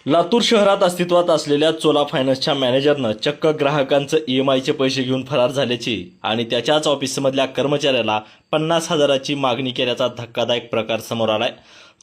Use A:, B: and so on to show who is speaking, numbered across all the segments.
A: लातूर शहरात अस्तित्वात असलेल्या चोला फायनान्सच्या मॅनेजरनं चक्क ग्राहकांचं ईएमआयचे पैसे घेऊन फरार झाल्याची आणि त्याच्याच ऑफिसमधल्या कर्मचाऱ्याला 50,000ची मागणी केल्याचा धक्कादायक प्रकार समोर आलाय।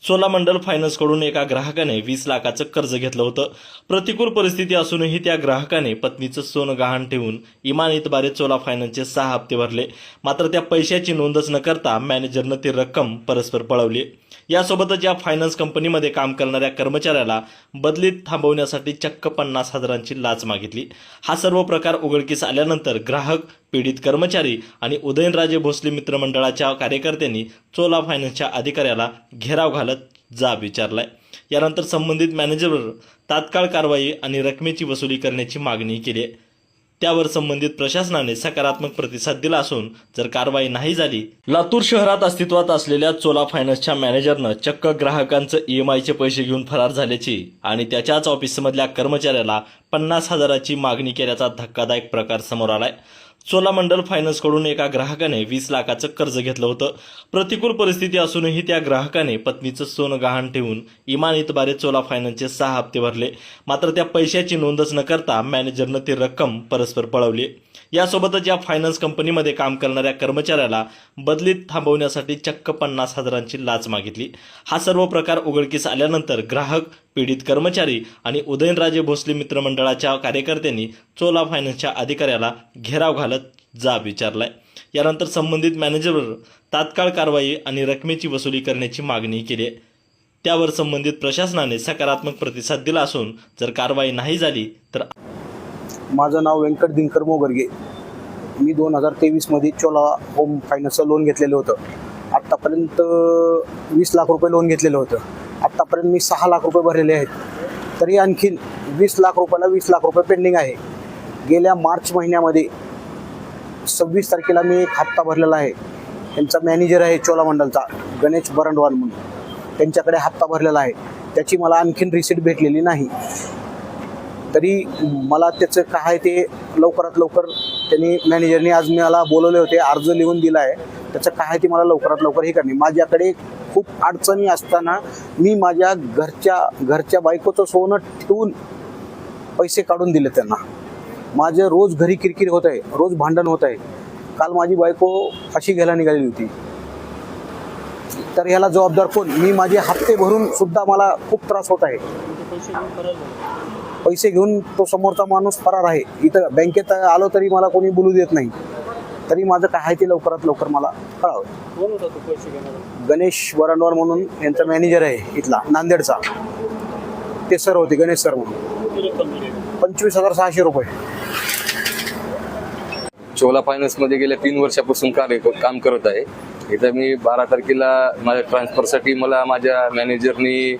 A: चोलामंडल फायनान्सकडून एका ग्राहकाने 20 लाखाचं कर्ज घेतलं होतं। प्रतिकूल परिस्थिती असूनही त्या ग्राहकाने पत्नीचं सोनं गहाण ठेवून इमानतबारे चोला फायनान्सचे 6 हप्ते भरले। मात्र त्या पैशाची नोंदच न करता मॅनेजरनं ती रक्कम परस्पर पळवली। यासोबतच या फायनान्स कंपनीमध्ये काम करणाऱ्या कर्मचाऱ्याला बदलीत थांबवण्यासाठी चक्क 50,000ची लाच मागितली। हा सर्व प्रकार उघडकीस आल्यानंतर ग्राहक, पीडित कर्मचारी आणि उदयनराजे भोसले मित्रमंडळाच्या कार्यकर्त्यांनी चोला फायनान्सच्या अधिकाऱ्याला घेराव घालत जाब विचारलाय। यानंतर संबंधित मॅनेजरवर तात्काळ कारवाई आणि रकमेची वसुली करण्याची मागणी केली आहे। त्यावर संबंधित प्रशासनाने सकारात्मक प्रतिसाद दिला असून जर कारवाई नाही झाली, लातूर शहरात अस्तित्वात असलेल्या चोला फायनान्सच्या मॅनेजरनं चक्क ग्राहकांचं ईएमआयचे पैसे घेऊन फरार झाल्याची आणि त्याच्याच ऑफिसमधल्या कर्मचाऱ्याला 50,000ची मागणी केल्याचा धक्कादायक प्रकार समोर आलाय। चोलामंडल फायनान्सकडून एका ग्राहकाने 20 लाखाचं कर्ज घेतलं होतं। प्रतिकूल परिस्थिती असूनही त्या ग्राहकाने पत्नीचं सोनं गहाण ठेवून इमानतबारे चोला फायनान्सचे 6 हप्ते भरले। मात्र त्या पैशाची नोंदच न करता मॅनेजरनं ती रक्कम परस्पर पळवली। यासोबतच या फायनान्स कंपनीमध्ये काम करणाऱ्या कर्मचाऱ्याला बदलीत थांबवण्यासाठी चक्क 50,000ची लाच मागितली। हा सर्व प्रकार उघडकीस आल्यानंतर ग्राहक, पीडित कर्मचारी आणि उदयनराजे भोसले मित्रमंडळाच्या कार्यकर्त्यांनी चोला फायनान्सच्या अधिकाऱ्याला घेराव घालत जाब विचारलाय। यानंतर संबंधित मॅनेजरवर तात्काळ कारवाई आणि रकमेची वसुली करण्याची मागणी केली आहे। त्यावर संबंधित प्रशासनाने सकारात्मक प्रतिसाद दिला असून जर कारवाई नाही झाली तर
B: माझं नाव व्यंकट दिनकर मोगरगे। मी 2023 मध्ये चोला होम फायनान्सचं लोन घेतलेलं होतं। आत्तापर्यंत 20 लाख रुपये लोन घेतलेलं होतं। आत्तापर्यंत मी 6 लाख रुपये भरलेले आहेत। तरी आणखीन 20 लाख रुपयाला 20 लाख रुपये पेंडिंग आहे। गेल्या मार्च महिन्यामध्ये 26 तारखेला मी एक हप्ता भरलेला आहे। त्यांचा मॅनेजर आहे चोलामंडलचा, गणेश बरंडवाल म्हणून, त्यांच्याकडे हप्ता भरलेला आहे। त्याची मला आणखीन रिसीट भेटलेली नाही। तरी मला त्याचं काय ते लवकरात लवकर त्यांनी मॅनेजरने आज मला बोलवले होते, अर्ज लिहून दिला आहे। त्याचं काय ते मला लवकरात लवकर हे करणे। माझ्याकडे खूप अडचणी असताना मी माझ्या घरच्या बायकोचं सोनं ठेवून पैसे काढून दिले त्यांना। माझं रोज घरी किरकिर होत आहे, रोज भांडण होत आहे। काल माझी बायको फाशी घ्यायला निघालेली होती। तर याला जबाबदार कोण? मी माझे हप्ते भरून सुद्धा मला खूप त्रास होत आहे। पैसे घेऊन तो समोरचा माणूस फरार आहे। इथं बँकेत आलो तरी मला कोणी बोलू देत नाही। तरी माझं काय आहे ते लवकरात लवकर मला कळावं। गणेश बरंडवाल म्हणून यांचा मॅनेजर आहे इथला, नांदेडचा, ते सर होते, गणेश सर म्हणून। 25,600 रुपये।
C: चोला फायनान्समध्ये गेल्या 3 वर्षापासून काम करत आहे। इथं मी 12 तारखेला माझ्या ट्रान्सफरसाठी मला माझ्या मॅनेजरनी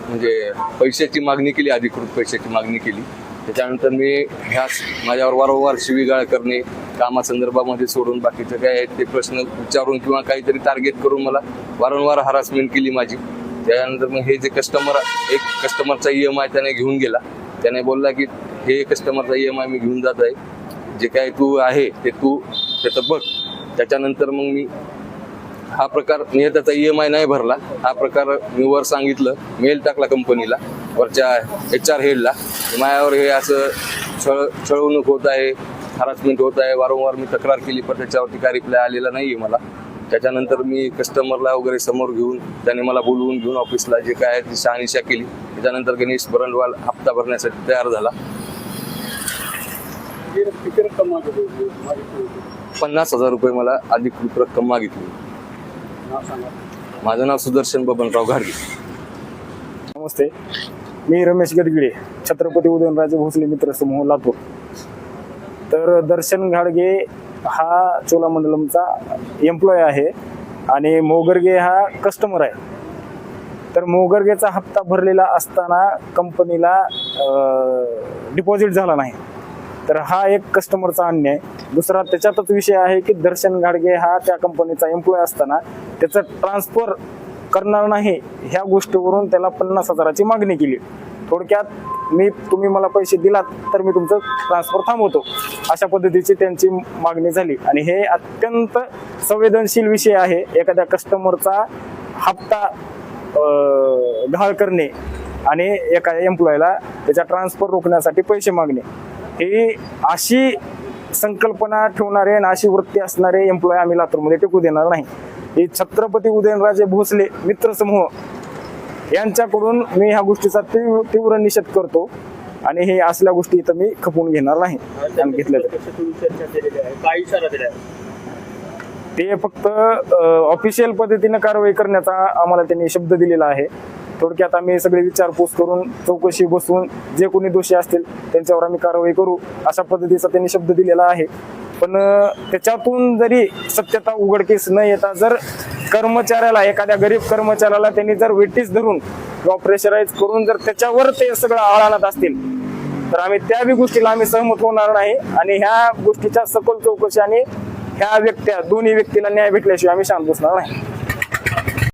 C: म्हणजे पैशाची मागणी केली, अधिकृत पैशाची मागणी केली। त्याच्यानंतर मी ह्याच माझ्यावर वारंवार शिवीगाळ करणे, कामासंदर्भामध्ये सोडून बाकीचं काय आहे ते प्रश्न विचारून किंवा काहीतरी टार्गेट करून मला वारंवार हरासमेंट केली माझी। त्यानंतर मग हे जे एक कस्टमरचा EMI त्याने घेऊन गेला। त्याने बोलला की हे कस्टमरचा EMI मी घेऊन जात आहे, जे काय तू आहे ते तू त्याचं बघ। त्याच्यानंतर मग मी हा प्रकार, मी त्याचा EMI नाही भरला, हा प्रकार मी वर सांगितलं, मेल टाकला कंपनीला, वरच्या HR हेडला, माझ्यावर हे असं छळवणूक होत आहे, हरासमेंट होत आहे। वारंवार मी तक्रार केली पण त्याच्यावरती काय रिप्लाय आलेला नाही आहे मला। त्याच्यानंतर मी कस्टमरला वगैरे समोर घेऊन त्याने मला बोलवून घेऊन ऑफिसला जे काय ती शहानिशा केली। त्याच्यानंतर गणेश बरंडवाल हप्ता भरण्यासाठी तयार झाला। 50,000 रुपये मला अधिकृत रक्कम मागितली। माझं नाव सुदर्शन बबनराव घाडगे।
D: नमस्ते, मी रमेश गडगिडे, छत्रपती उदयनराजे भोसले मित्र समूह, लातूर। तर दर्शन घाडगे हा चोलामंडलमचा एम्प्लॉय आहे आणि मोगरगे हा कस्टमर आहे। तर मोगरगेचा हप्ता भरलेला असताना कंपनीला डिपॉझिट झाला नाही, तर हा एक कस्टमरचा अन्याय। दुसरा त्याच्यातच विषय आहे की दर्शन घाडगे हा त्या कंपनीचा एम्प्लॉय असताना त्याचं ट्रान्सफर करणार नाही, ह्या गोष्टीवरून त्याला 50,000ची मागणी केली। थोडक्यात तुम्ही मला पैसे दिलात तर मी तुमचं ट्रान्सफर थांबवतो, अशा पद्धतीची त्यांची मागणी झाली। आणि हे अत्यंत संवेदनशील विषय आहे। एखाद्या कस्टमरचा हप्ता गहाळ करणे आणि एका एम्प्लॉयला त्याच्या ट्रान्सफर रोखण्यासाठी पैसे मागणे, ही अशी संकल्पना ठेवणारे आणि अशी वृत्ती असणारे एम्प्लॉय आम्ही लातूरमध्ये टिकू देणार नाही. ही छत्रपती उदयनराजे भोसले मित्रसमूह यांच्याकडून मी ह्या गोष्टीचा तीव्र निषेध करतो आणि हे असल्या गोष्टी इथं मी खपवून घेणार नाही. घेतलं ते फक्त ऑफिशियल पद्धतीने कारवाई करण्याचा आम्हाला त्यांनी शब्द दिलेला आहे. थोडक्यात आम्ही सगळे विचारपूस करून चौकशी बसून जे कोणी दोषी असतील त्यांच्यावर आम्ही कारवाई करू अशा पद्धतीचा त्यांनी शब्द दिलेला आहे. पण त्याच्यातून जरी सत्यता उघडकीस न येता जर कर्मचाऱ्याला, एखाद्या गरीब कर्मचाऱ्याला त्यांनी जर वेटीस धरून किंवा प्रेशराईज करून जर त्याच्यावर ते सगळं आळाणात असतील तर आम्ही त्या बी गोष्टीला आम्ही सहमत होणार नाही आणि ह्या गोष्टीच्या सखोल चौकशी आणि ह्या दोन्ही व्यक्तीला न्याय भेटल्याशिवाय आम्ही शांत बसणार नाही.